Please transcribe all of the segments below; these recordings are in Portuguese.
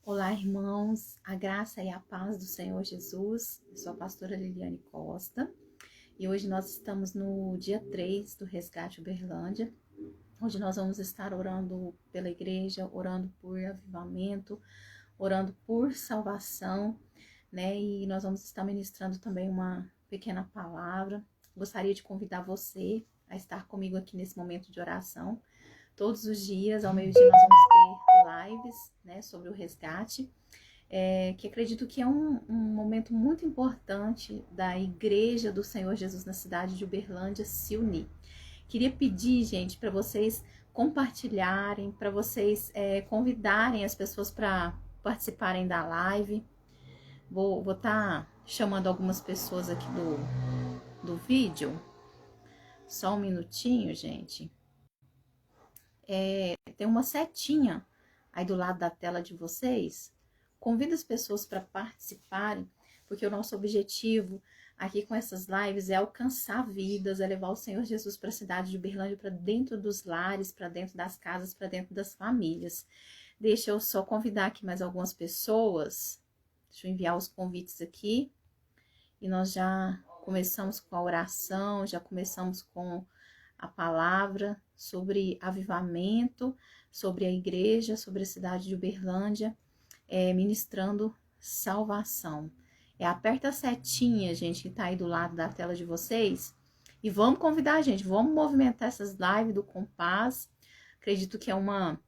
Olá, irmãos, a graça e a paz do Senhor Jesus. Eu sou a pastora Liliane Costa e hoje nós estamos no dia 3 do Resgate Uberlândia, onde nós vamos estar orando pela igreja, orando por avivamento, orando por salvação, né? E nós vamos estar ministrando também uma pequena palavra. Gostaria de convidar você a estar comigo aqui nesse momento de oração. Todos os dias, ao meio-dia, nós vamos ter lives, né, sobre o resgate, que acredito que é um momento muito importante da Igreja do Senhor Jesus na cidade de Uberlândia se unir. Queria pedir, gente, para vocês compartilharem, para vocês convidarem as pessoas para participarem da live. Vou estar chamando algumas pessoas aqui do vídeo. Só um minutinho, gente. Tem uma setinha aí do lado da tela de vocês. Convido as pessoas para participarem, porque o nosso objetivo aqui com essas lives é alcançar vidas, é levar o Senhor Jesus para a cidade de Uberlândia, para dentro dos lares, para dentro das casas, para dentro das famílias. Deixa eu só convidar aqui mais algumas pessoas. Deixa eu enviar os convites aqui. E nós já começamos com a oração, já começamos com a palavra sobre avivamento, sobre a igreja, sobre a cidade de Uberlândia, ministrando salvação. Aperta a setinha, gente, que tá aí do lado da tela de vocês, e vamos convidar a gente, vamos movimentar essas lives do Compaz. Acredito que é uma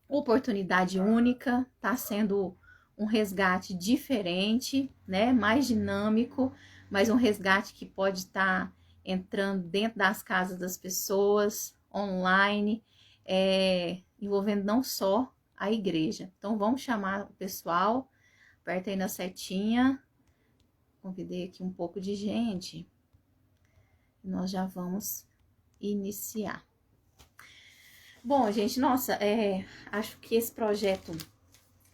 oportunidade única, tá sendo um resgate diferente, né, mais dinâmico, mas um resgate que pode estar entrando dentro das casas das pessoas, online, envolvendo não só a igreja. Então, vamos chamar o pessoal, aperta aí na setinha, convidei aqui um pouco de gente, e nós já vamos iniciar. Bom, gente, nossa, acho que esse projeto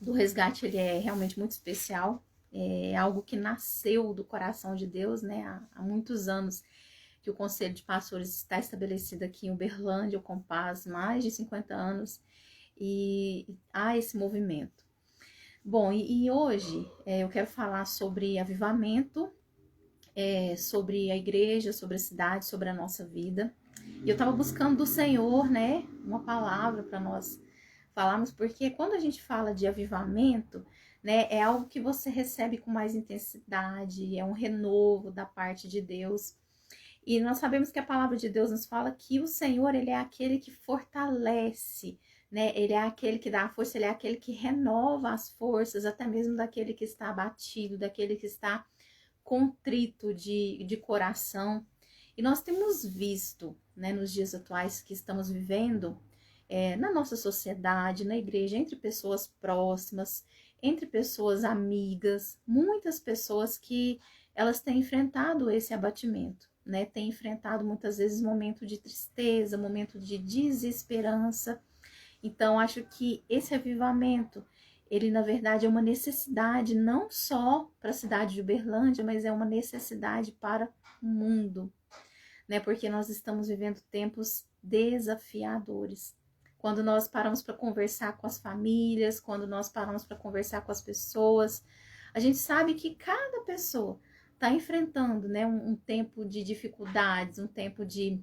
do resgate, ele é realmente muito especial, é algo que nasceu do coração de Deus, né, há muitos anos, que o Conselho de Pastores está estabelecido aqui em Uberlândia, o Compaz, mais de 50 anos, e há esse movimento. Bom, e hoje eu quero falar sobre avivamento, sobre a igreja, sobre a cidade, sobre a nossa vida. E eu estava buscando do Senhor, né, uma palavra para nós falarmos, porque quando a gente fala de avivamento, né, é algo que você recebe com mais intensidade, é um renovo da parte de Deus. E nós sabemos que a palavra de Deus nos fala que o Senhor, ele é aquele que fortalece, né? Ele é aquele que dá a força, ele é aquele que renova as forças, até mesmo daquele que está abatido, daquele que está contrito de coração. E nós temos visto, né, nos dias atuais que estamos vivendo, na nossa sociedade, na igreja, entre pessoas próximas, entre pessoas amigas, muitas pessoas que elas têm enfrentado esse abatimento, né? Têm enfrentado muitas vezes momento de tristeza, momento de desesperança. Então, acho que esse avivamento, ele na verdade é uma necessidade não só para a cidade de Uberlândia, mas é uma necessidade para o mundo, né? Porque nós estamos vivendo tempos desafiadores. Quando nós paramos para conversar com as famílias, quando nós paramos para conversar com as pessoas, a gente sabe que cada pessoa está enfrentando, né, um tempo de dificuldades, um tempo de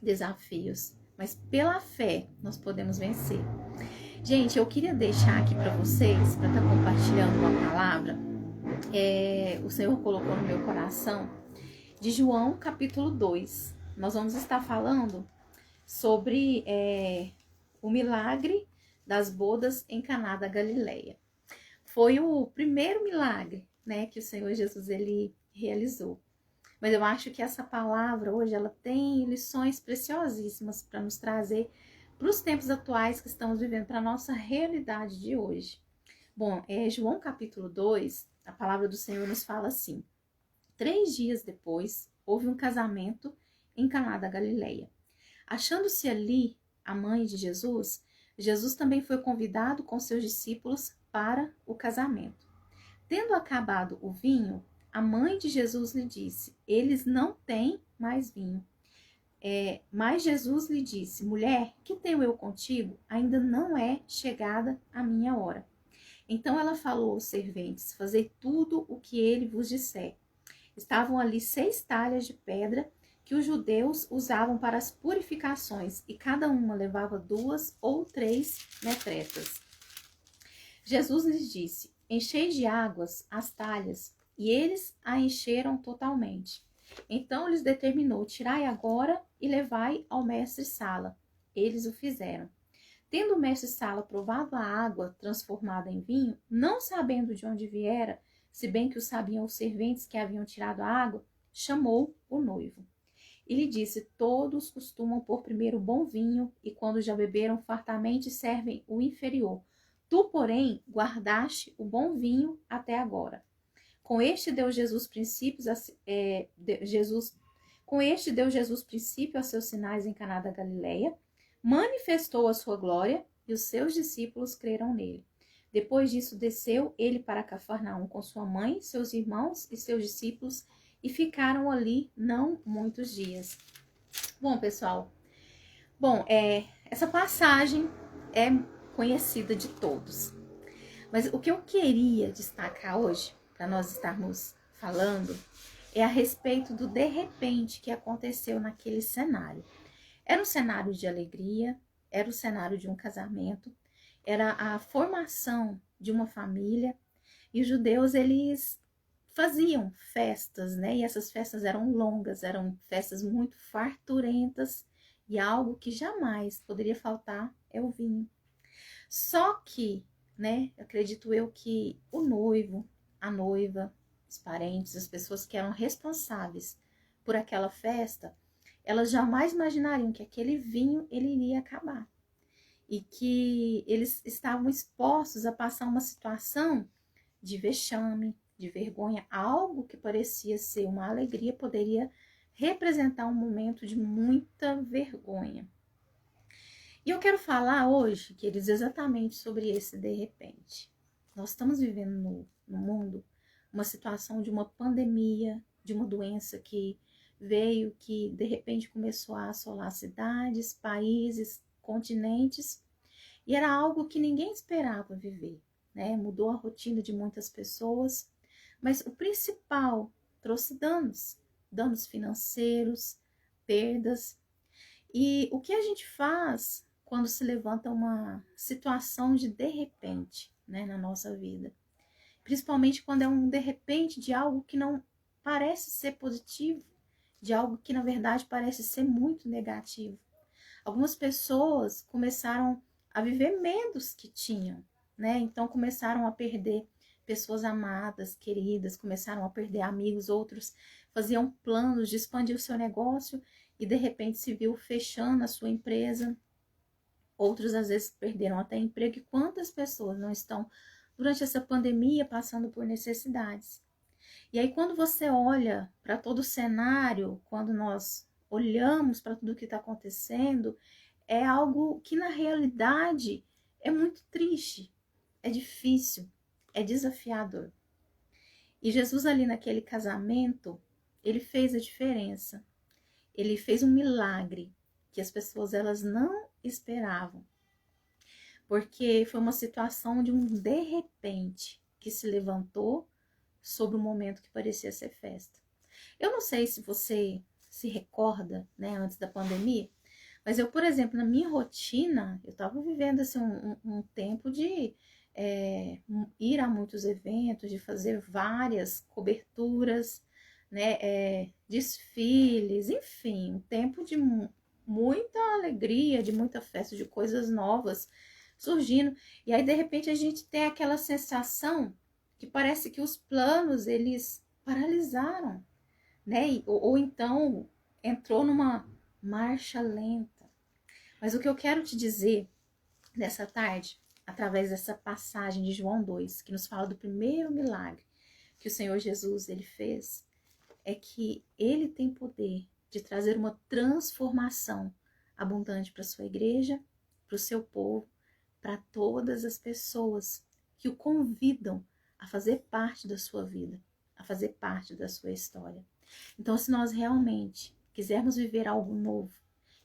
desafios. Mas pela fé nós podemos vencer. Gente, eu queria deixar aqui para vocês, para estar compartilhando uma palavra, o Senhor colocou no meu coração, de João capítulo 2. Nós vamos estar falando sobre o milagre das bodas em Caná da Galileia. Foi o primeiro milagre, né, que o Senhor Jesus ele realizou. Mas eu acho que essa palavra hoje ela tem lições preciosíssimas para nos trazer para os tempos atuais que estamos vivendo, para a nossa realidade de hoje. Bom, João capítulo 2, a palavra do Senhor nos fala assim: 3 dias depois, houve um casamento em Caná da Galileia. Achando-se ali a mãe de Jesus, Jesus também foi convidado com seus discípulos para o casamento. Tendo acabado o vinho, a mãe de Jesus lhe disse: eles não têm mais vinho. Mas Jesus lhe disse: mulher, que tenho eu contigo? Ainda não é chegada a minha hora. Então ela falou aos serventes: fazei tudo o que ele vos disser. Estavam ali 6 talhas de pedra que os judeus usavam para as purificações, e cada uma levava 2 ou 3 metretas. Jesus lhes disse: enchei de águas as talhas, e eles a encheram totalmente. Então lhes determinou: tirai agora e levai ao mestre-sala. Eles o fizeram. Tendo o mestre-sala provado a água transformada em vinho, não sabendo de onde viera, se bem que o sabiam os serventes que haviam tirado a água, chamou o noivo. E lhe disse: todos costumam pôr primeiro o bom vinho, e quando já beberam fartamente, servem o inferior. Tu, porém, guardaste o bom vinho até agora. Com este deu Jesus princípios princípio a seus sinais em Caná da Galileia, manifestou a sua glória, e os seus discípulos creram nele. Depois disso, desceu ele para Cafarnaum com sua mãe, seus irmãos e seus discípulos, e ficaram ali não muitos dias. Bom, pessoal, essa passagem é conhecida de todos. Mas o que eu queria destacar hoje, para nós estarmos falando, é a respeito do de repente que aconteceu naquele cenário. Era um cenário de alegria, era o cenário de um casamento, era a formação de uma família, e os judeus, eles faziam festas, né? E essas festas eram longas, eram festas muito farturentas, e algo que jamais poderia faltar é o vinho. Só que, né, acredito eu que o noivo, a noiva, os parentes, as pessoas que eram responsáveis por aquela festa, elas jamais imaginariam que aquele vinho ele iria acabar. E que eles estavam expostos a passar uma situação de vexame, de vergonha. Algo que parecia ser uma alegria poderia representar um momento de muita vergonha. E eu quero falar hoje, queridos, exatamente sobre esse de repente. Nós estamos vivendo no mundo uma situação de uma pandemia, de uma doença que veio, que de repente começou a assolar cidades, países, continentes, e era algo que ninguém esperava viver, né? Mudou a rotina de muitas pessoas, mas o principal, trouxe danos financeiros, perdas. E o que a gente faz quando se levanta uma situação de repente, né, na nossa vida? Principalmente quando é um de repente de algo que não parece ser positivo, de algo que na verdade parece ser muito negativo. Algumas pessoas começaram a viver medos que tinham, né? Então começaram a perder pessoas amadas, queridas, começaram a perder amigos, outros faziam planos de expandir o seu negócio e de repente se viu fechando a sua empresa. Outros às vezes perderam até emprego. E quantas pessoas não estão durante essa pandemia passando por necessidades? E aí quando você olha para todo o cenário, quando nós olhamos para tudo que está acontecendo, é algo que na realidade é muito triste, é difícil, é desafiador. E Jesus ali naquele casamento, ele fez a diferença. Ele fez um milagre que as pessoas elas não esperavam. Porque foi uma situação de um de repente que se levantou sobre um momento que parecia ser festa. Eu não sei se você se recorda, né, antes da pandemia, mas eu, por exemplo, na minha rotina, eu estava vivendo assim, um tempo de ir a muitos eventos, de fazer várias coberturas, né, desfiles, enfim, um tempo de muita alegria, de muita festa, de coisas novas surgindo. E aí, de repente, a gente tem aquela sensação que parece que os planos, eles paralisaram, né? Ou então entrou numa marcha lenta. Mas o que eu quero te dizer nessa tarde, através dessa passagem de João 2, que nos fala do primeiro milagre que o Senhor Jesus ele fez, é que ele tem poder de trazer uma transformação abundante para a sua igreja, para o seu povo, para todas as pessoas que o convidam a fazer parte da sua vida, a fazer parte da sua história. Então, se nós realmente quisermos viver algo novo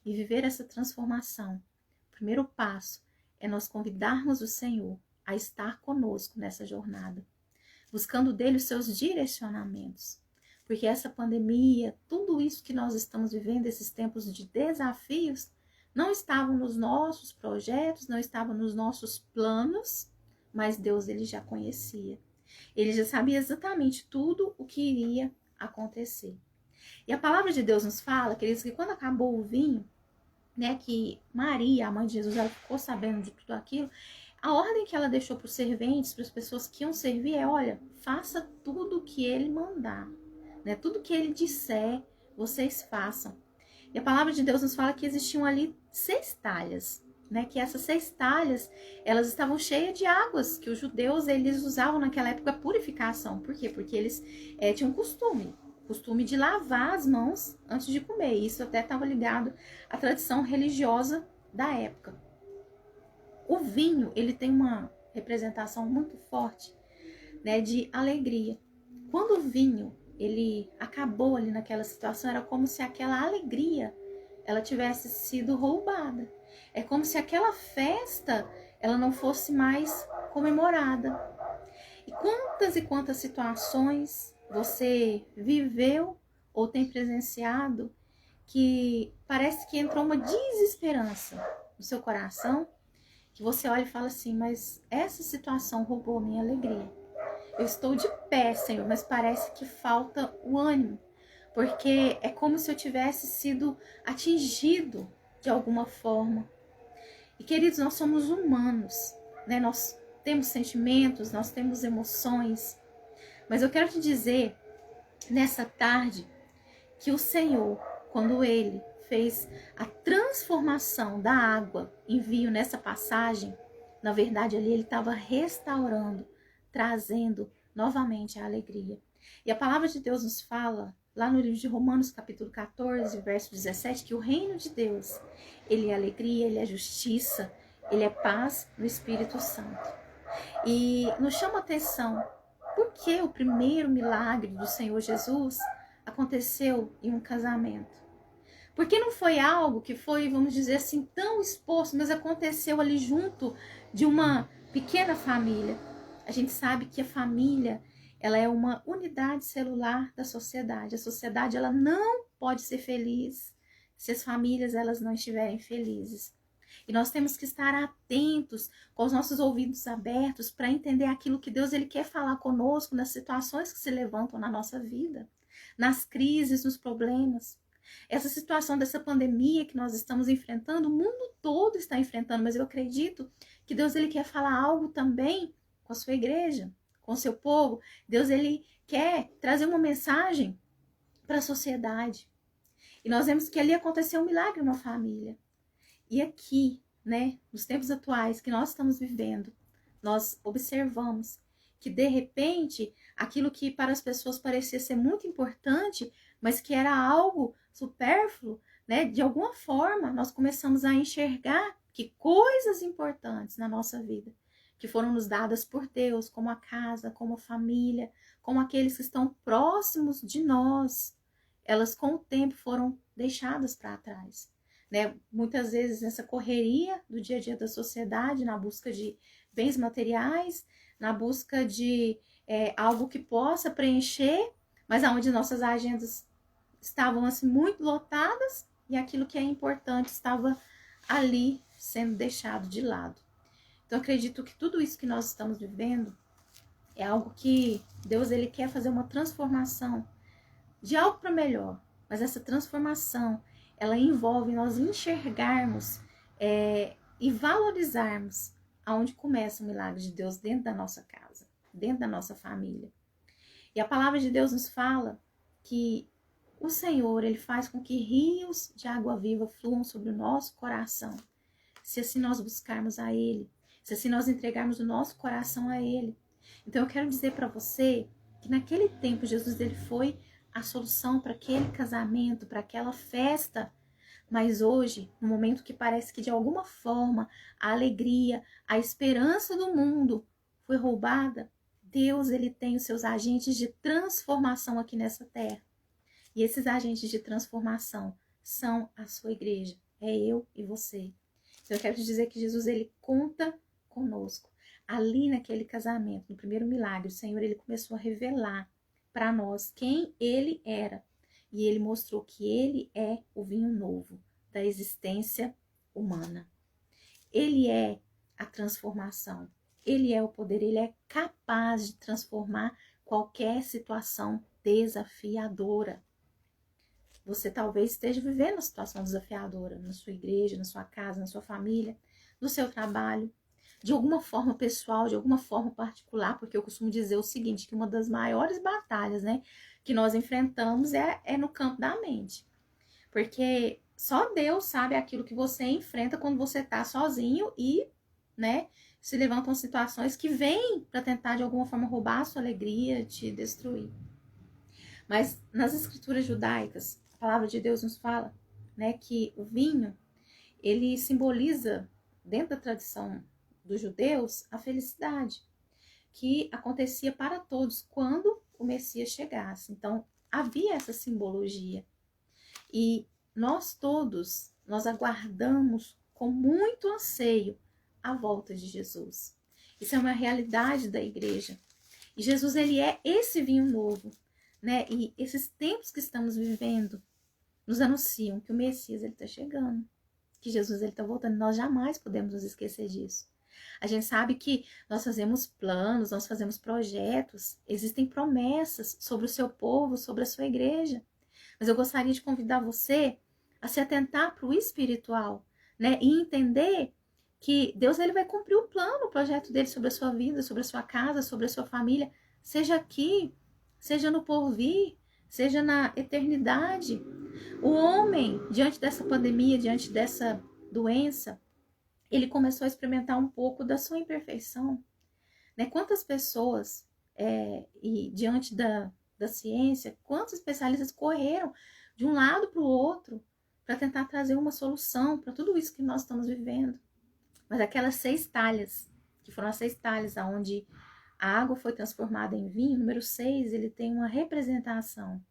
e viver essa transformação, o primeiro passo é nós convidarmos o Senhor a estar conosco nessa jornada, buscando dele os seus direcionamentos. Porque essa pandemia, tudo isso que nós estamos vivendo, esses tempos de desafios, não estavam nos nossos projetos, não estavam nos nossos planos, mas Deus ele já conhecia. Ele já sabia exatamente tudo o que iria acontecer. E a palavra de Deus nos fala, queridos, que quando acabou o vinho, né, que Maria, a mãe de Jesus, ela ficou sabendo de tudo aquilo, a ordem que ela deixou para os serventes, para as pessoas que iam servir é, olha, faça tudo o que ele mandar, né? Tudo que ele disser, vocês façam. E a palavra de Deus nos fala que existiam ali 6 talhas, né? Que essas 6 talhas, elas estavam cheias de águas, que os judeus, eles usavam naquela época purificação. Por quê? Porque eles tinham costume de lavar as mãos antes de comer. Isso até estava ligado à tradição religiosa da época. O vinho, ele tem uma representação muito forte, né, de alegria. Quando o vinho, ele acabou ali naquela situação, era como se aquela alegria, ela tivesse sido roubada. É como se aquela festa, ela não fosse mais comemorada. E quantas situações você viveu ou tem presenciado que parece que entrou uma desesperança no seu coração, que você olha e fala assim, mas essa situação roubou a minha alegria. Eu estou de pé, Senhor, mas parece que falta o ânimo, porque é como se eu tivesse sido atingido de alguma forma. E queridos, nós somos humanos, né? Nós temos sentimentos, nós temos emoções, mas eu quero te dizer nessa tarde que o Senhor, quando Ele fez a transformação da água em vinho nessa passagem, na verdade ali Ele estava restaurando, trazendo novamente a alegria. E a palavra de Deus nos fala, lá no livro de Romanos, capítulo 14, verso 17, que o reino de Deus, ele é alegria, ele é justiça, ele é paz no Espírito Santo. E nos chama a atenção, por que o primeiro milagre do Senhor Jesus aconteceu em um casamento? Porque não foi algo que foi, vamos dizer assim, tão exposto, mas aconteceu ali junto de uma pequena família. A gente sabe que a família, ela é uma unidade celular da sociedade. A sociedade, ela não pode ser feliz se as famílias, elas não estiverem felizes. E nós temos que estar atentos, com os nossos ouvidos abertos, para entender aquilo que Deus ele quer falar conosco nas situações que se levantam na nossa vida, nas crises, nos problemas. Essa situação dessa pandemia que nós estamos enfrentando, o mundo todo está enfrentando, mas eu acredito que Deus ele quer falar algo também com a sua igreja, com o seu povo. Deus ele quer trazer uma mensagem para a sociedade. E nós vemos que ali aconteceu um milagre numa família. E aqui, né, nos tempos atuais que nós estamos vivendo, nós observamos que de repente, aquilo que para as pessoas parecia ser muito importante, mas que era algo supérfluo, né? De alguma forma, nós começamos a enxergar que coisas importantes na nossa vida, que foram nos dadas por Deus, como a casa, como a família, como aqueles que estão próximos de nós, elas com o tempo foram deixadas para trás, né? Muitas vezes nessa correria do dia a dia da sociedade, na busca de bens materiais, na busca de algo que possa preencher, mas aonde nossas agendas estavam assim muito lotadas e aquilo que é importante estava ali sendo deixado de lado. Então acredito que tudo isso que nós estamos vivendo é algo que Deus ele quer fazer uma transformação de algo para melhor, mas essa transformação ela envolve nós enxergarmos e valorizarmos aonde começa o milagre de Deus dentro da nossa casa, dentro da nossa família. E a palavra de Deus nos fala que o Senhor, ele faz com que rios de água viva fluam sobre o nosso coração. Se assim nós buscarmos a Ele, se assim nós entregarmos o nosso coração a Ele. Então eu quero dizer para você que naquele tempo Jesus ele foi a solução para aquele casamento, para aquela festa. Mas hoje, no momento que parece que de alguma forma a alegria, a esperança do mundo foi roubada, Deus ele tem os seus agentes de transformação aqui nessa terra. E esses agentes de transformação são a sua igreja, é eu e você. Então eu quero te dizer que Jesus ele conta conosco. ali naquele casamento, no primeiro milagre, o Senhor ele começou a revelar para nós quem ele era. E ele mostrou que ele é o vinho novo da existência humana. Ele é a transformação. Ele é o poder, ele é capaz de transformar qualquer situação desafiadora. Você talvez esteja vivendo uma situação desafiadora na sua igreja, na sua casa, na sua família, no seu trabalho, de alguma forma pessoal, de alguma forma particular, porque eu costumo dizer o seguinte, que uma das maiores batalhas, né, que nós enfrentamos é no campo da mente. Porque só Deus sabe aquilo que você enfrenta quando você está sozinho e, né, se levantam situações que vêm para tentar de alguma forma roubar a sua alegria, te destruir. Mas nas escrituras judaicas, a palavra de Deus nos fala, né, que o vinho, ele simboliza, dentro da tradição dos judeus, a felicidade que acontecia para todos quando o Messias chegasse. Então, havia essa simbologia. E nós todos, nós aguardamos com muito anseio a volta de Jesus. Isso é uma realidade da igreja. E Jesus, ele é esse vinho novo, né? E esses tempos que estamos vivendo nos anunciam que o Messias, ele está chegando, que Jesus, ele está voltando. Nós jamais podemos nos esquecer disso. A gente sabe que nós fazemos planos, nós fazemos projetos, existem promessas sobre o seu povo, sobre a sua igreja. Mas eu gostaria de convidar você a se atentar para o espiritual, né? E entender que Deus, ele vai cumprir o plano, o projeto dele sobre a sua vida, sobre a sua casa, sobre a sua família, seja aqui, seja no porvir, seja na eternidade. O homem, diante dessa pandemia, diante dessa doença, ele começou a experimentar um pouco da sua imperfeição, né? Quantas pessoas, e diante da ciência, quantos especialistas correram de um lado para o outro para tentar trazer uma solução para tudo isso que nós estamos vivendo. Mas aquelas 6 talhas, que foram as 6 talhas onde a água foi transformada em vinho, número 6, ele tem uma representação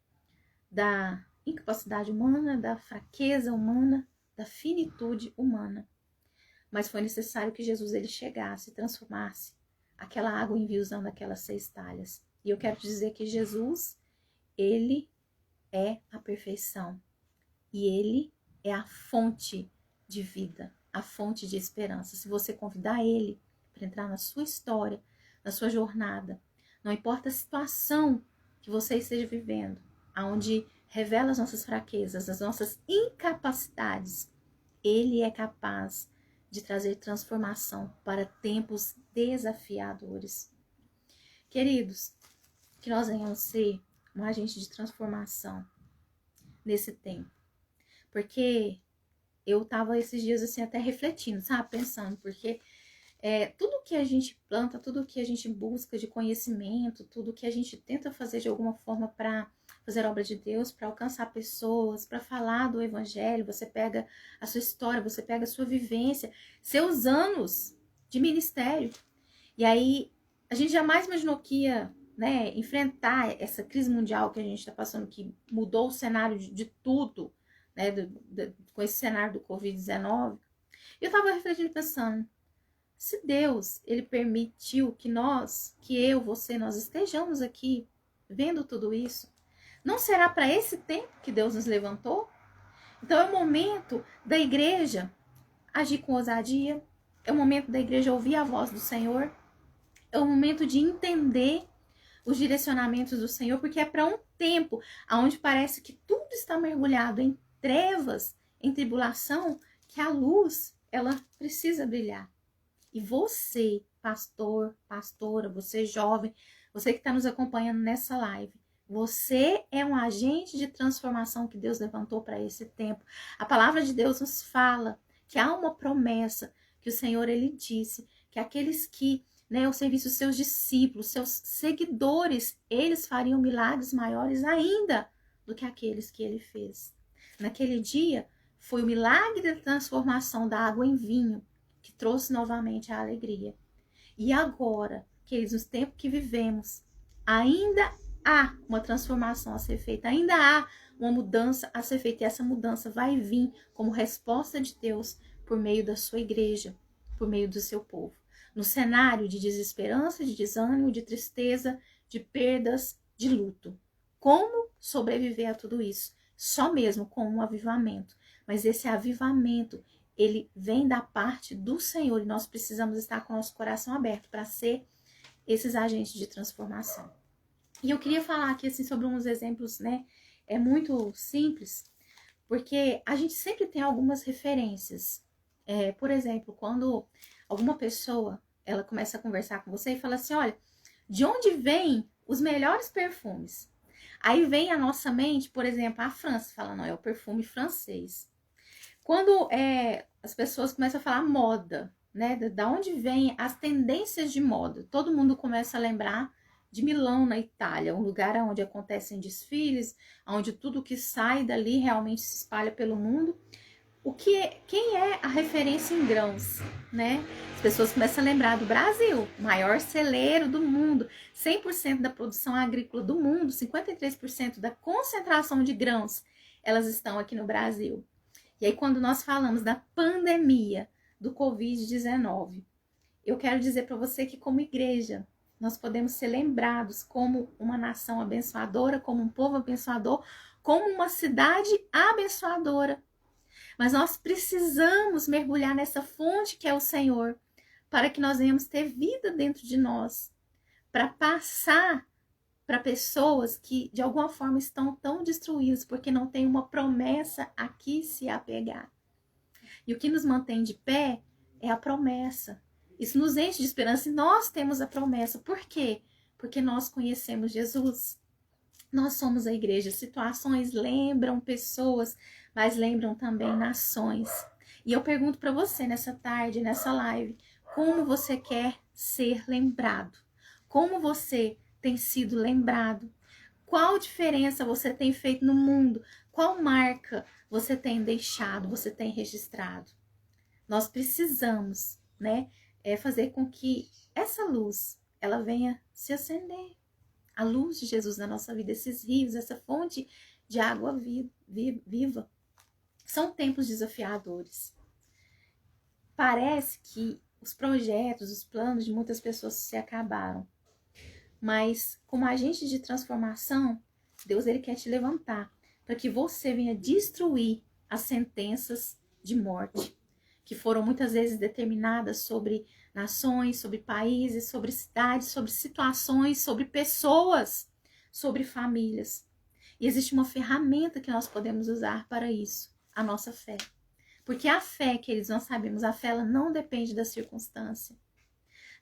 da incapacidade humana, da fraqueza humana, da finitude humana. Mas foi necessário que Jesus, ele chegasse e transformasse aquela água em vinho usando aquelas 6 talhas. E eu quero dizer que Jesus, ele é a perfeição. E ele é a fonte de vida, a fonte de esperança. Se você convidar ele para entrar na sua história, na sua jornada, não importa a situação que você esteja vivendo, aonde revela as nossas fraquezas, as nossas incapacidades, ele é capaz de trazer transformação para tempos desafiadores. Queridos, que nós venhamos ser um agente de transformação nesse tempo. Porque eu estava esses dias assim até refletindo, sabe? Pensando, porque tudo que a gente planta, tudo que a gente busca de conhecimento, tudo que a gente tenta fazer de alguma forma para fazer a obra de Deus, para alcançar pessoas, para falar do evangelho, você pega a sua história, você pega a sua vivência, seus anos de ministério. E aí, a gente jamais imaginou que ia, né, enfrentar essa crise mundial que a gente está passando, que mudou o cenário de tudo, né, com esse cenário do Covid-19. E eu estava refletindo, pensando, se Deus, ele permitiu que eu, você, nós estejamos aqui vendo tudo isso, não será para esse tempo que Deus nos levantou? Então é o momento da igreja agir com ousadia, é o momento da igreja ouvir a voz do Senhor, é o momento de entender os direcionamentos do Senhor, porque é para um tempo onde parece que tudo está mergulhado em trevas, em tribulação, que a luz, ela precisa brilhar. E você, pastor, pastora, você jovem, você que está nos acompanhando nessa live, você é um agente de transformação que Deus levantou para esse tempo. A palavra de Deus nos fala que há uma promessa que o Senhor, ele disse, que aqueles que, né, ao serviço dos seus discípulos, seus seguidores, eles fariam milagres maiores ainda do que aqueles que ele fez. Naquele dia, foi o milagre da transformação da água em vinho que trouxe novamente a alegria. E agora, queridos, nos tempos que vivemos, ainda há uma transformação a ser feita, ainda há uma mudança a ser feita, e essa mudança vai vir como resposta de Deus por meio da sua igreja, por meio do seu povo. no cenário de desesperança, de desânimo, de tristeza, de perdas, de luto. Como sobreviver a tudo isso? Só mesmo com um avivamento. Mas esse avivamento, ele vem da parte do Senhor e nós precisamos estar com o nosso coração aberto para ser esses agentes de transformação. E eu queria falar aqui assim sobre uns exemplos, né? É muito simples, porque a gente sempre tem algumas referências. Por exemplo, quando alguma pessoa ela começa a conversar com você e fala assim, olha, de onde vêm os melhores perfumes? Aí vem à nossa mente, por exemplo, a França, fala, não, é o perfume francês. Quando as pessoas começam a falar moda, né, da onde vêm as tendências de moda, todo mundo começa a lembrar de Milão, na Itália, um lugar onde acontecem desfiles, onde tudo que sai dali realmente se espalha pelo mundo. Quem é a referência em grãos, né? As pessoas começam a lembrar do Brasil, maior celeiro do mundo, 100% da produção agrícola do mundo, 53% da concentração de grãos, elas estão aqui no Brasil. E aí, quando nós falamos da pandemia do Covid-19, eu quero dizer para você que, como igreja, nós podemos ser lembrados como uma nação abençoadora, como um povo abençoador, como uma cidade abençoadora. Mas nós precisamos mergulhar nessa fonte que é o Senhor, para que nós venhamos ter vida dentro de nós, para passar para pessoas que de alguma forma estão tão destruídas, porque não tem uma promessa a que se apegar. E o que nos mantém de pé é a promessa. Isso nos enche de esperança e nós temos a promessa. Por quê? Porque nós conhecemos Jesus. Nós somos a igreja. Situações lembram pessoas, mas lembram também nações. E eu pergunto para você nessa tarde, nessa live, como você quer ser lembrado? Como você tem sido lembrado? Qual diferença você tem feito no mundo? Qual marca você tem deixado, você tem registrado? Nós precisamos, né, fazer com que essa luz, ela venha se acender. A luz de Jesus na nossa vida, esses rios, essa fonte de água viva. São tempos desafiadores. Parece que os projetos, os planos de muitas pessoas se acabaram. Mas como agente de transformação, Deus ele quer te levantar para que você venha destruir as sentenças de morte que foram muitas vezes determinadas sobre nações, sobre países, sobre cidades, sobre situações, sobre pessoas, sobre famílias. E existe uma ferramenta que nós podemos usar para isso, a nossa fé. Porque a fé, queridos, nós sabemos, a fé ela não depende da circunstância.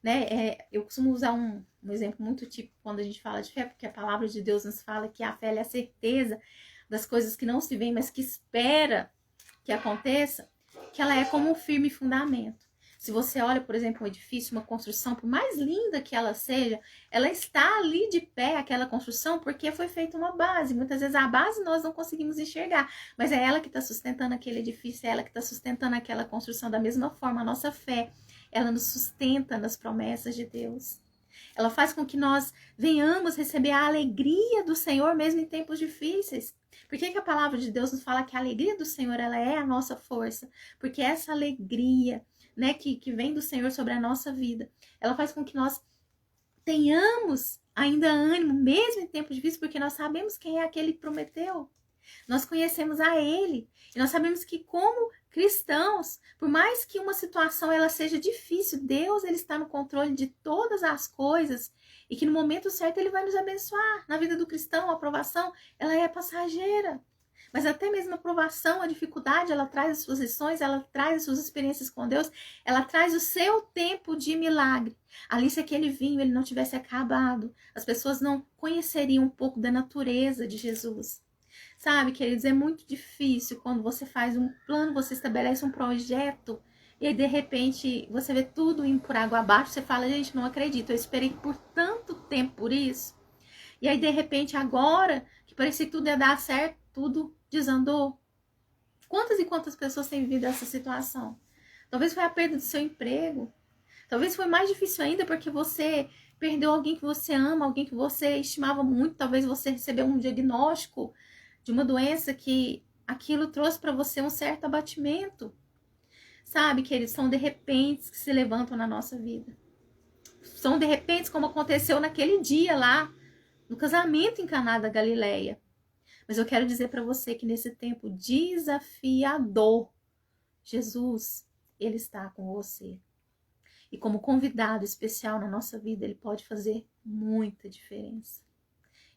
Né? Eu costumo usar um exemplo muito típico quando a gente fala de fé, porque a palavra de Deus nos fala que a fé é a certeza das coisas que não se veem, mas que espera que aconteça, que ela é como um firme fundamento. Se você olha, por exemplo, um edifício, uma construção, por mais linda que ela seja, ela está ali de pé, aquela construção, porque foi feita uma base. Muitas vezes a base nós não conseguimos enxergar, mas é ela que está sustentando aquele edifício, é ela que está sustentando aquela construção. Da mesma forma, a nossa fé, ela nos sustenta nas promessas de Deus. Ela faz com que nós venhamos receber a alegria do Senhor mesmo em tempos difíceis. Por que a palavra de Deus nos fala que a alegria do Senhor ela é a nossa força? Porque essa alegria, né, que vem do Senhor sobre a nossa vida, ela faz com que nós tenhamos ainda ânimo, mesmo em tempos difíceis, porque nós sabemos quem é aquele que prometeu. Nós conhecemos a Ele. E nós sabemos que como cristãos, por mais que uma situação ela seja difícil, Deus ele está no controle de todas as coisas e que no momento certo Ele vai nos abençoar. Na vida do cristão, a aprovação, ela é passageira. Mas até mesmo a aprovação, a dificuldade, ela traz as suas lições, ela traz as suas experiências com Deus, ela traz o seu tempo de milagre. Ali, se aquele vinho ele não tivesse acabado, as pessoas não conheceriam um pouco da natureza de Jesus. Sabe, queridos, é muito difícil quando você faz um plano, você estabelece um projeto e aí, de repente, você vê tudo indo por água abaixo, você fala, gente, não acredito, eu esperei por tanto tempo por isso. E aí, de repente, agora, que parecia que tudo ia dar certo, tudo desandou. Quantas e quantas pessoas têm vivido essa situação? Talvez foi a perda do seu emprego. Talvez foi mais difícil ainda porque você perdeu alguém que você ama, alguém que você estimava muito. Talvez você recebeu um diagnóstico de uma doença que aquilo trouxe para você um certo abatimento. Sabe, que eles são de repente que se levantam na nossa vida. São de repente como aconteceu naquele dia lá, no casamento em Caná da Galileia. Mas eu quero dizer para você que nesse tempo desafiador, Jesus, ele está com você. E como convidado especial na nossa vida, ele pode fazer muita diferença.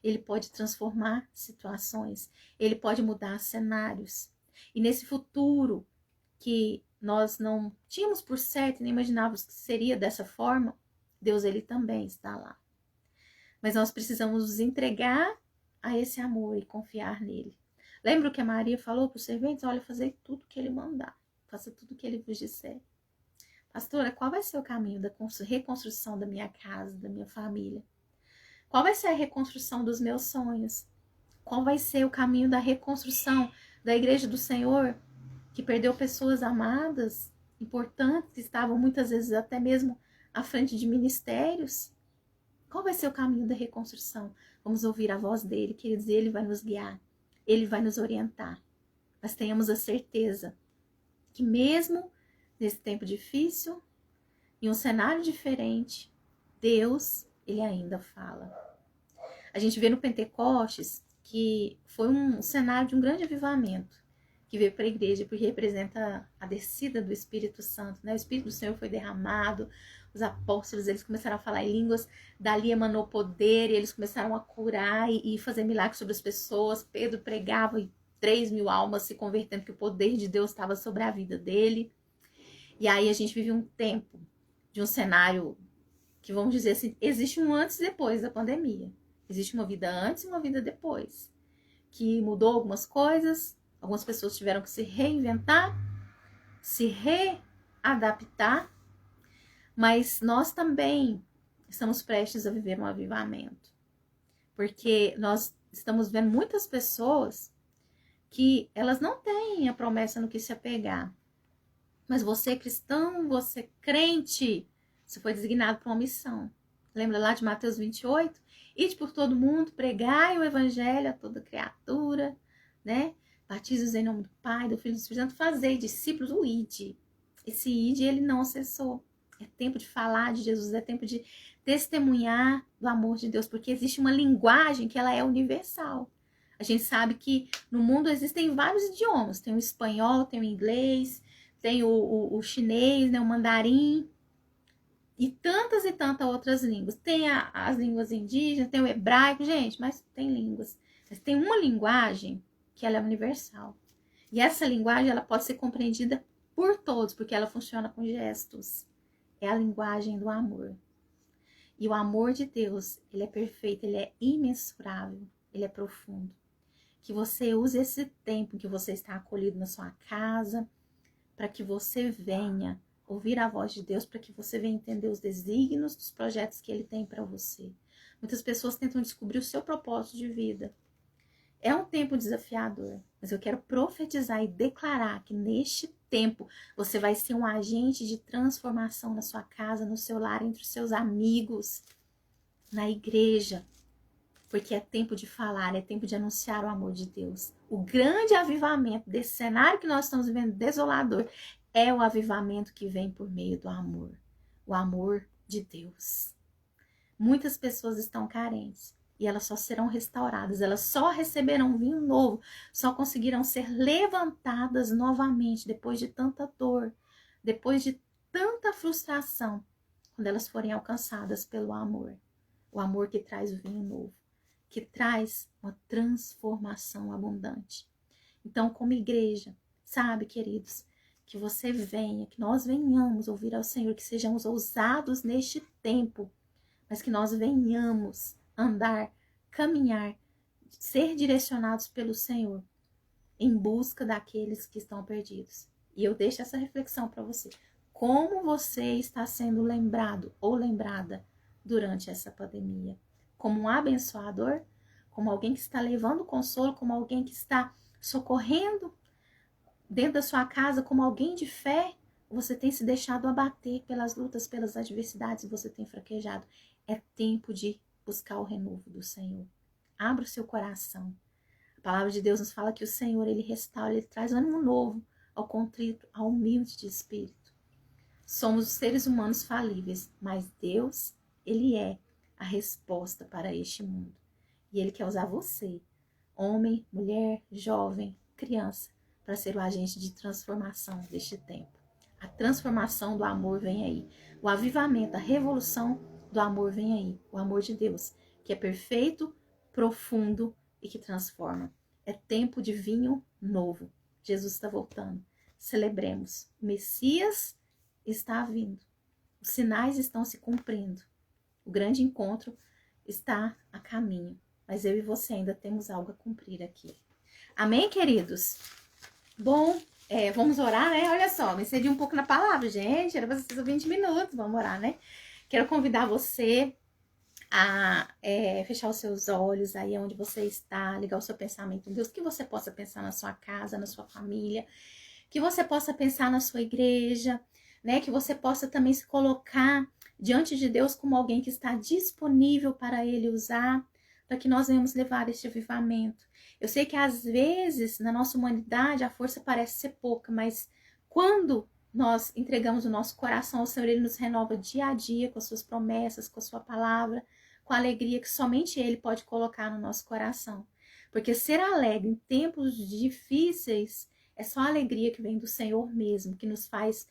Ele pode transformar situações, ele pode mudar cenários. E nesse futuro que nós não tínhamos por certo, nem imaginávamos que seria dessa forma, Deus, ele também está lá. Mas nós precisamos nos entregar a esse amor e confiar nele. Lembra o que a Maria falou para os serventes? Olha, fazer tudo que ele mandar. Faça tudo que ele vos disser. Pastora, qual vai ser o caminho da reconstrução da minha casa, da minha família? Qual vai ser a reconstrução dos meus sonhos? Qual vai ser o caminho da reconstrução da igreja do Senhor, que perdeu pessoas amadas, importantes, que estavam muitas vezes até mesmo à frente de ministérios? Qual vai ser o caminho da reconstrução? Vamos ouvir a voz dele, queridos, e ele vai nos guiar, ele vai nos orientar. Mas tenhamos a certeza que mesmo nesse tempo difícil, em um cenário diferente, Deus, ele ainda fala. A gente vê no Pentecostes que foi um cenário de um grande avivamento que veio para a igreja, porque representa a descida do Espírito Santo, né? O Espírito do Senhor foi derramado, os apóstolos, eles começaram a falar em línguas, dali emanou poder, e eles começaram a curar e fazer milagres sobre as pessoas. Pedro pregava e 3.000 almas se convertendo, que o poder de Deus estava sobre a vida dele. E aí a gente vive um tempo de um cenário que, vamos dizer assim, existe um antes e depois da pandemia. Existe uma vida antes e uma vida depois, que mudou algumas coisas, algumas pessoas tiveram que se reinventar, se readaptar, mas nós também estamos prestes a viver um avivamento, porque nós estamos vendo muitas pessoas que elas não têm a promessa no que se apegar, mas você cristão, você crente, você foi designado para uma missão. Lembra lá de Mateus 28? Ide por todo mundo, pregai o evangelho a toda criatura, né? Batize-os em nome do Pai, do Filho e do Espírito Santo, fazei discípulos, o ide. Esse ide, ele não cessou. É tempo de falar de Jesus, é tempo de testemunhar do amor de Deus, porque existe uma linguagem que ela é universal. A gente sabe que no mundo existem vários idiomas, tem o espanhol, tem o inglês, tem o chinês, né, o mandarim, e tantas outras línguas. Tem as línguas indígenas, tem o hebraico, gente, mas tem línguas. Mas tem uma linguagem que ela é universal. E essa linguagem, ela pode ser compreendida por todos, porque ela funciona com gestos. É a linguagem do amor. E o amor de Deus, ele é perfeito, ele é imensurável, ele é profundo. Que você use esse tempo que você está acolhido na sua casa, para que você venha ouvir a voz de Deus, para que você venha entender os desígnios dos projetos que ele tem para você. Muitas pessoas tentam descobrir o seu propósito de vida. É um tempo desafiador, mas eu quero profetizar e declarar que neste tempo você vai ser um agente de transformação na sua casa, no seu lar, entre os seus amigos, na igreja, porque é tempo de falar, é tempo de anunciar o amor de Deus. O grande avivamento desse cenário que nós estamos vivendo desolador é o avivamento que vem por meio do amor, o amor de Deus. Muitas pessoas estão carentes e elas só serão restauradas, elas só receberão vinho novo, só conseguirão ser levantadas novamente depois de tanta dor, depois de tanta frustração, quando elas forem alcançadas pelo amor. O amor que traz o vinho novo, que traz uma transformação abundante. Então, como igreja, sabe, queridos, que você venha, que nós venhamos ouvir ao Senhor, que sejamos ousados neste tempo, mas que nós venhamos andar, caminhar, ser direcionados pelo Senhor em busca daqueles que estão perdidos. E eu deixo essa reflexão para você. Como você está sendo lembrado ou lembrada durante essa pandemia? Como um abençoador? Como alguém que está levando consolo? Como alguém que está socorrendo dentro da sua casa? Como alguém de fé? Você tem se deixado abater pelas lutas, pelas adversidades, você tem fraquejado. É tempo de buscar o renovo do Senhor. Abra o seu coração. A palavra de Deus nos fala que o Senhor, ele restaura, ele traz ânimo novo ao contrito, ao humilde de espírito. Somos seres humanos falíveis, mas Deus, Ele é a resposta para este mundo. E Ele quer usar você, homem, mulher, jovem, criança, para ser o agente de transformação deste tempo. A transformação do amor vem aí. O avivamento, a revolução do amor vem aí. O amor de Deus, que é perfeito, profundo e que transforma. É tempo de vinho novo. Jesus está voltando. Celebremos. O Messias está vindo. Os sinais estão se cumprindo. O grande encontro está a caminho. Mas eu e você ainda temos algo a cumprir aqui. Amém, queridos? Bom, vamos orar, né? Olha só, me excedi um pouco na palavra, gente. Era para vocês 20 minutos. Vamos orar, né? Quero convidar você a fechar os seus olhos aí onde você está, ligar o seu pensamento em Deus, que você possa pensar na sua casa, na sua família, que você possa pensar na sua igreja, né? Que você possa também se colocar diante de Deus como alguém que está disponível para Ele usar, para que nós venhamos levar este avivamento. Eu sei que às vezes na nossa humanidade a força parece ser pouca, mas quando nós entregamos o nosso coração ao Senhor, Ele nos renova dia a dia com as suas promessas, com a sua palavra, com a alegria que somente Ele pode colocar no nosso coração. Porque ser alegre em tempos difíceis é só a alegria que vem do Senhor mesmo, que nos faz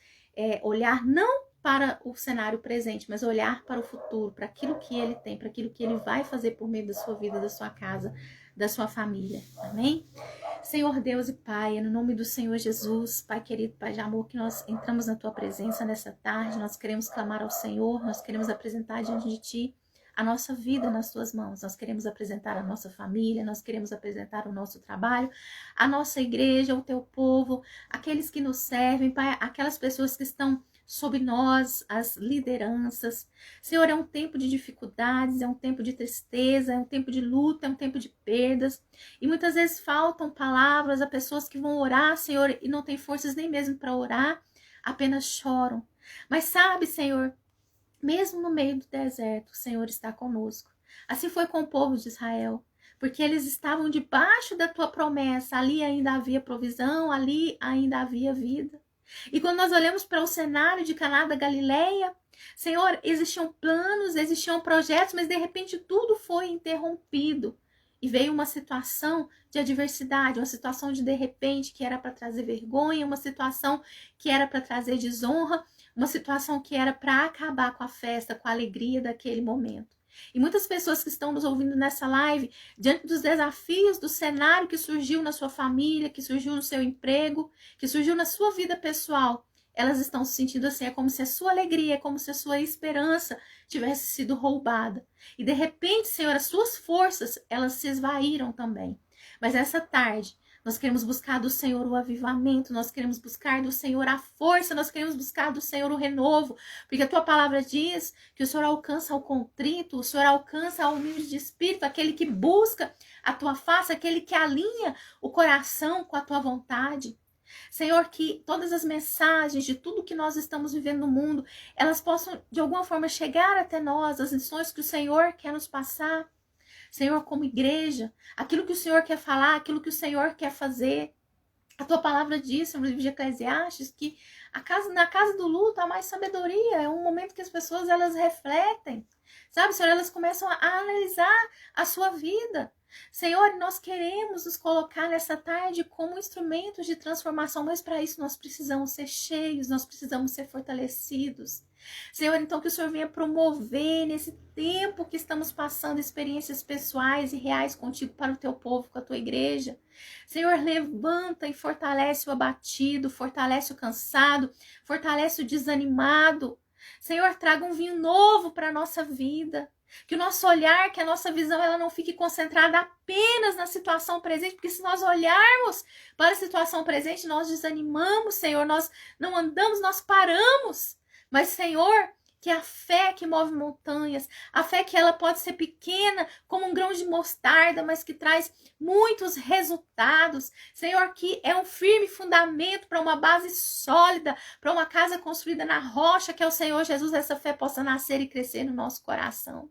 olhar não para o cenário presente, mas olhar para o futuro, para aquilo que Ele tem, para aquilo que Ele vai fazer por meio da sua vida, da sua casa, da sua família. Amém? Senhor Deus e Pai, no nome do Senhor Jesus, Pai querido, Pai de amor, que nós entramos na Tua presença nessa tarde, nós queremos clamar ao Senhor, nós queremos apresentar diante de Ti a nossa vida nas Tuas mãos, nós queremos apresentar a nossa família, nós queremos apresentar o nosso trabalho, a nossa igreja, o Teu povo, aqueles que nos servem, Pai, aquelas pessoas que estão sob nós, as lideranças. Senhor, é um tempo de dificuldades, é um tempo de tristeza, é um tempo de luta, é um tempo de perdas. E muitas vezes faltam palavras a pessoas que vão orar, Senhor, e não têm forças nem mesmo para orar, apenas choram. Mas sabe, Senhor, mesmo no meio do deserto, o Senhor está conosco. Assim foi com o povo de Israel, porque eles estavam debaixo da Tua promessa. Ali ainda havia provisão, ali ainda havia vida. E quando nós olhamos para o cenário de Caná da Galileia, Senhor, existiam planos, existiam projetos, mas de repente tudo foi interrompido. E veio uma situação de adversidade, uma situação de repente que era para trazer vergonha, uma situação que era para trazer desonra, uma situação que era para acabar com a festa, com a alegria daquele momento. E muitas pessoas que estão nos ouvindo nessa live, diante dos desafios do cenário que surgiu na sua família, que surgiu no seu emprego, que surgiu na sua vida pessoal, elas estão se sentindo assim, é como se a sua alegria, é como se a sua esperança tivesse sido roubada. E de repente, Senhor, as suas forças, elas se esvaíram também. Mas essa tarde, nós queremos buscar do Senhor o avivamento, nós queremos buscar do Senhor a força, nós queremos buscar do Senhor o renovo, porque a Tua palavra diz que o Senhor alcança o contrito, o Senhor alcança o humilde de espírito, aquele que busca a Tua face, aquele que alinha o coração com a Tua vontade. Senhor, que todas as mensagens de tudo que nós estamos vivendo no mundo, elas possam de alguma forma chegar até nós, as lições que o Senhor quer nos passar. Senhor, como igreja, aquilo que o Senhor quer falar, aquilo que o Senhor quer fazer. A Tua palavra diz, no livro de Eclesiastes, que na casa do luto há mais sabedoria. É um momento que as pessoas elas refletem. Sabe, Senhor, elas começam a analisar a sua vida. Senhor, nós queremos nos colocar nessa tarde como instrumentos de transformação, mas para isso nós precisamos ser cheios, nós precisamos ser fortalecidos. Senhor, então que o Senhor venha promover nesse tempo que estamos passando experiências pessoais e reais contigo para o Teu povo, com a Tua igreja. Senhor, levanta e fortalece o abatido, fortalece o cansado, fortalece o desanimado. Senhor, traga um vinho novo para a nossa vida. Que o nosso olhar, que a nossa visão, ela não fique concentrada apenas na situação presente, porque se nós olharmos para a situação presente, nós desanimamos, Senhor, nós não andamos, nós paramos. Mas, Senhor, que a fé que move montanhas, a fé que ela pode ser pequena, como um grão de mostarda, mas que traz muitos resultados. Senhor, que é um firme fundamento para uma base sólida, para uma casa construída na rocha, que é o Senhor Jesus, essa fé possa nascer e crescer no nosso coração.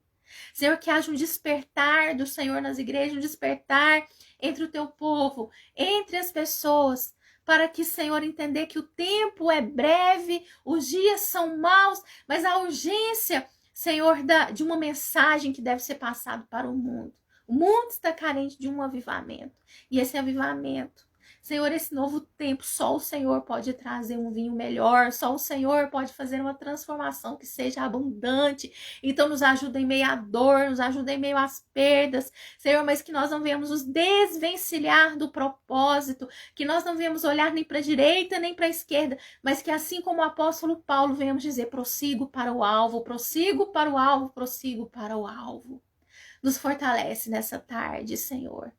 Senhor, que haja um despertar do Senhor nas igrejas, um despertar entre o Teu povo, entre as pessoas, para que, Senhor, entender que o tempo é breve, os dias são maus, mas a urgência, Senhor, de uma mensagem que deve ser passada para o mundo. O mundo está carente de um avivamento. E esse avivamento, Senhor, esse novo tempo, só o Senhor pode trazer um vinho melhor, só o Senhor pode fazer uma transformação que seja abundante. Então nos ajuda em meio à dor, nos ajuda em meio às perdas, Senhor, mas que nós não venhamos nos desvencilhar do propósito, que nós não venhamos olhar nem para a direita nem para a esquerda, mas que assim como o apóstolo Paulo venhamos dizer, prossigo para o alvo, prossigo para o alvo, prossigo para o alvo. Nos fortalece nessa tarde, Senhor.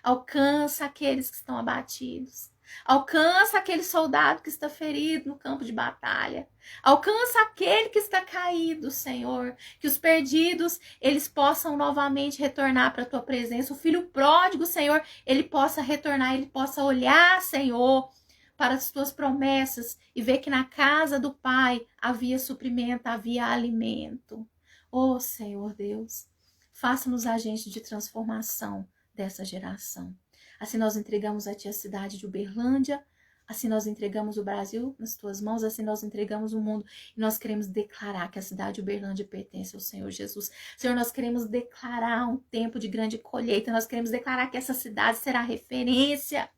Alcança aqueles que estão abatidos. Alcança aquele soldado que está ferido no campo de batalha. Alcança aquele que está caído, Senhor. Que os perdidos, eles possam novamente retornar para a tua presença. O filho pródigo, Senhor, ele possa retornar, ele possa olhar, Senhor, para as tuas promessas e ver que na casa do Pai havia suprimento, havia alimento. Oh, Senhor Deus, faça-nos agentes de transformação dessa geração. Assim nós entregamos a Ti a cidade de Uberlândia, assim nós entregamos o Brasil nas Tuas mãos, assim nós entregamos o mundo. E nós queremos declarar que a cidade de Uberlândia pertence ao Senhor Jesus. Senhor, nós queremos declarar um tempo de grande colheita, nós queremos declarar que essa cidade será referência.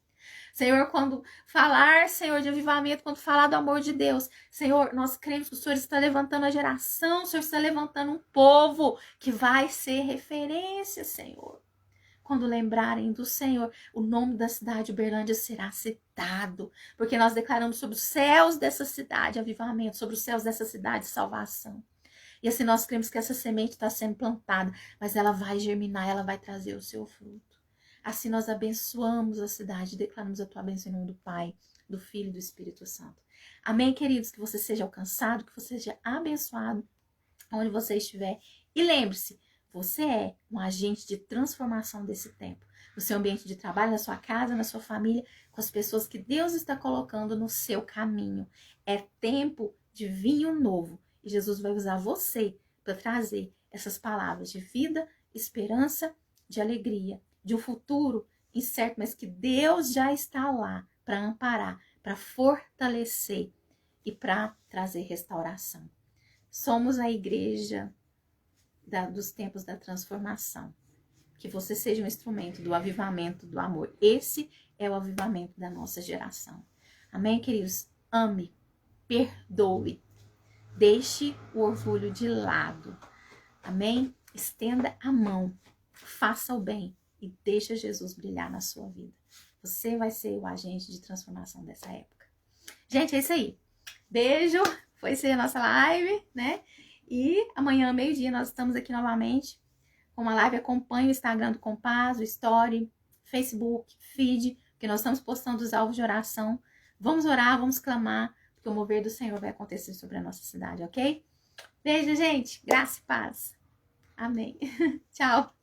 Senhor, quando falar, Senhor, de avivamento, quando falar do amor de Deus, Senhor, nós cremos que o Senhor está levantando a geração, o Senhor está levantando um povo que vai ser referência, Senhor. Quando lembrarem do Senhor, o nome da cidade de Uberlândia será citado, porque nós declaramos sobre os céus dessa cidade avivamento, sobre os céus dessa cidade salvação. E assim nós cremos que essa semente está sendo plantada, mas ela vai germinar, ela vai trazer o seu fruto. Assim nós abençoamos a cidade, declaramos a tua bênção em nome do Pai, do Filho e do Espírito Santo. Amém, queridos? Que você seja alcançado, que você seja abençoado, onde você estiver. E lembre-se, você é um agente de transformação desse tempo. No seu ambiente de trabalho, na sua casa, na sua família, com as pessoas que Deus está colocando no seu caminho. É tempo de vinho novo. E Jesus vai usar você para trazer essas palavras de vida, esperança, de alegria, de um futuro incerto, mas que Deus já está lá para amparar, para fortalecer e para trazer restauração. Somos a igreja dos tempos da transformação. Que você seja um instrumento do avivamento do amor. Esse é o avivamento da nossa geração. Amém, queridos? Ame, perdoe, deixe o orgulho de lado. Amém? Estenda a mão, faça o bem e deixa Jesus brilhar na sua vida. Você vai ser o agente de transformação dessa época. Gente, é isso aí. Beijo. Foi ser a nossa live, né? E amanhã, meio-dia, nós estamos aqui novamente com uma live. Acompanhe o Instagram do Compás, o Story, Facebook, Feed, que nós estamos postando os alvos de oração. Vamos orar, vamos clamar, porque o mover do Senhor vai acontecer sobre a nossa cidade, ok? Beijo, gente. Graça e paz. Amém. Tchau.